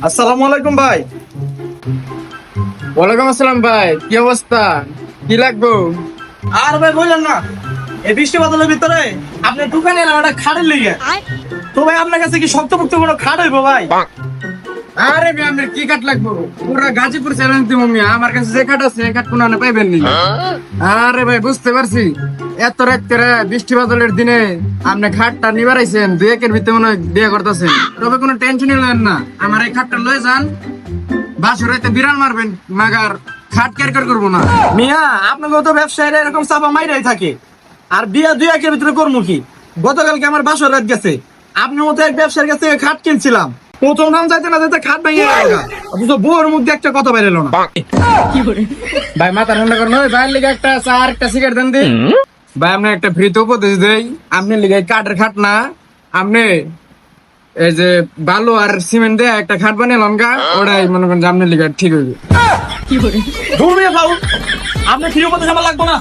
আসসালামু আলাইকুম ভাই। ওয়ালাইকুম আসসালাম ভাই, কি অবস্থা? কি লাগবো? আর ভাই বললেন না, এই বৃষ্টি বাদলের ভিতরে আপনি দোকানে এলাম একটা খাটের লিগে। তো ভাই আপনার কাছে কি শক্তপোক্ত কোনো খাট হইবো ভাই? আরে ভাই আপনার কি কাঠ লাগবো? পুরা গাজীপুর চ্যালেঞ্জ দিব মিয়া, আমার কাছে যে কাঠ আছে এই কাঠ কোনো আনে পাইবেন নি। আরে ভাই বুঝতে পারছি, এত রাত করে বৃষ্টি বাদলের দিনে আপনি খাটটা নিবার আইছেন, দুই একের ভিতরে মনে হয় বিয়ে করতেছেন। তবে কোনো টেনশনই নেন না, আমার এই খাটটা লয়ে যান, বাসর রাতে বিড়াল মারবেন মাগার খাট কেয়ার করবো না। মিয়া আপনাকে তো ব্যবসায়ীরা এরকম চাপা মাইরাই থাকে, আর বিয়া দুই একের ভিতরে করবো কি? গতকালকে আমার বাসর রাত গেছে, আপনার মতো এক ব্যবসায়ীর কাছে খাট কিনছিলাম, প্রথম দাম যাইতে না যাইতে খাট ভেঙে গেল, অথচ বউর মধ্যে একটা কথা বেরোলো না। ভাই মাথা ঠান্ডা করুন, ওই ভাইয়ের লিগে একটা চা আর একটা সিগারেট দেন দিন। ভাই আপনি একটা ফ্রিতে উপদেশ দেই, আপনি লিগে কাঠের খাট না, আপনি এই যে বালু আর সিমেন্ট দিয়ে একটা খাট বানিয়ে লঙ্কা, ওটাই মনে করেন যে আপনার লিগে ঠিক হইবে। দূর মিয়া ফাউল, আপনি ফ্রি উপদেশ আমার লাগবো না।